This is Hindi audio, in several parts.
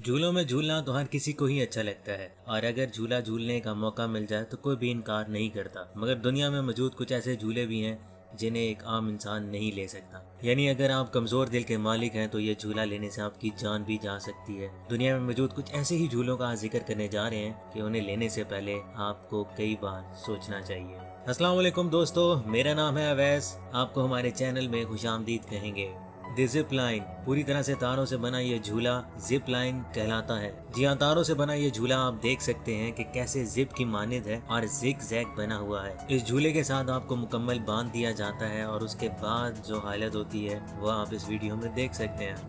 झूलों में झूलना तो हर किसी को ही अच्छा लगता है और अगर झूला झूलने का मौका मिल जाए तो कोई भी इनकार नहीं करता। मगर दुनिया में मौजूद कुछ ऐसे झूले भी हैं जिन्हें एक आम इंसान नहीं ले सकता। यानी अगर आप कमजोर दिल के मालिक हैं तो ये झूला लेने से आपकी जान भी जा सकती है। दुनिया में मौजूद कुछ ऐसे ही झूलों का जिक्र करने जा रहे हैं कि उन्हें लेने से पहले आपको कई बार सोचना चाहिए। अस्सलाम वालेकुम दोस्तों, मेरा नाम है अवैस। आपको हमारे चैनल में खुशामदीद कहेंगे। द जिप लाइन पूरी तरह से तारों से बना ये झूला जिप लाइन कहलाता है। जी हाँ, तारों से बना ये झूला आप देख सकते हैं कि कैसे जिप की मानिंद है और जिग जैग बना हुआ है। इस झूले के साथ आपको मुकम्मल बांध दिया जाता है और उसके बाद जो हालत होती है वो आप इस वीडियो में देख सकते हैं।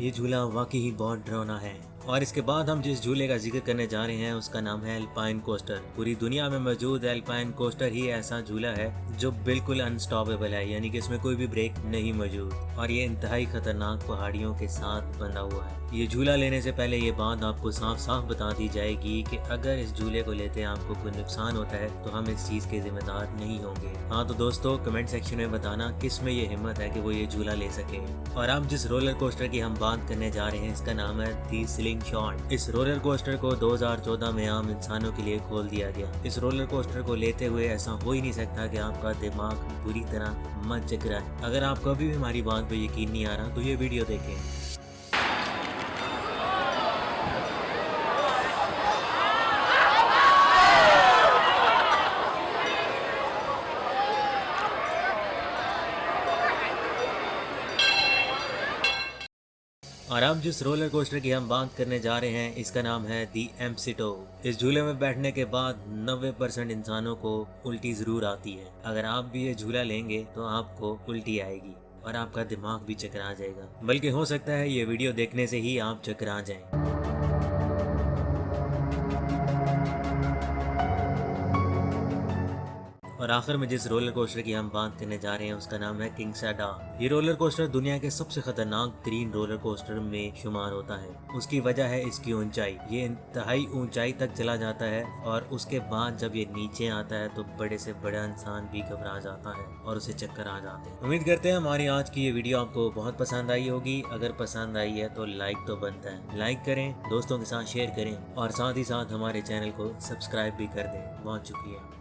ये झूला वाकई ही बहुत डरावना है। और इसके बाद हम जिस झूले का जिक्र करने जा रहे हैं उसका नाम है एल्पाइन कोस्टर। पूरी दुनिया में मौजूद एल्पाइन कोस्टर ही ऐसा झूला है जो बिल्कुल अनस्टॉपेबल है, यानी कि इसमें कोई भी ब्रेक नहीं मौजूद और ये इंतहाई खतरनाक पहाड़ियों के साथ बंधा हुआ है। ये झूला लेने से पहले ये बात आपको साफ साफ बता दी जाएगी कि अगर इस झूले को लेते आपको कोई नुकसान होता है तो हम इस चीज के जिम्मेदार नहीं होंगे। हाँ तो दोस्तों, कमेंट सेक्शन में बताना किस में ये हिम्मत है कि वो ये झूला ले सके। और अब जिस रोलर कोस्टर की हम बात करने जा रहे हैं इसका नाम है दी स्लिंग शॉट। इस रोलर कोस्टर को 2014 में आम इंसानों के लिए खोल दिया गया। इस रोलर कोस्टर को लेते हुए ऐसा हो ही नहीं सकता कि आपका दिमाग पूरी तरह मत चकराए। अगर आपको अभी भी हमारी बात पे यकीन नहीं आ रहा तो ये वीडियो देखें। और अब जिस रोलर कोस्टर की हम बात करने जा रहे हैं इसका नाम है दी एम्सिटो। इस झूले में बैठने के बाद 90% इंसानों को उल्टी जरूर आती है। अगर आप भी ये झूला लेंगे तो आपको उल्टी आएगी और आपका दिमाग भी चकरा जाएगा, बल्कि हो सकता है ये वीडियो देखने से ही आप चकरा जाएं। और आखिर में जिस रोलर कोस्टर की हम बात करने जा रहे हैं उसका नाम है किंगसैडा। ये रोलर कोस्टर दुनिया के सबसे खतरनाक तरीन रोलर कोस्टर में शुमार होता है। उसकी वजह है इसकी ऊंचाई। ये इंतहाई ऊंचाई तक चला जाता है और उसके बाद जब ये नीचे आता है तो बड़े से बड़ा इंसान भी घबरा जाता है और उसे चक्कर आ जाते हैं। उम्मीद करते हैं हमारी आज की ये वीडियो आपको बहुत पसंद आई होगी। अगर पसंद आई है तो लाइक तो बनता है, लाइक करें, दोस्तों के साथ शेयर करें और साथ ही साथ हमारे चैनल को सब्सक्राइब भी कर दें। बहुत शुक्रिया।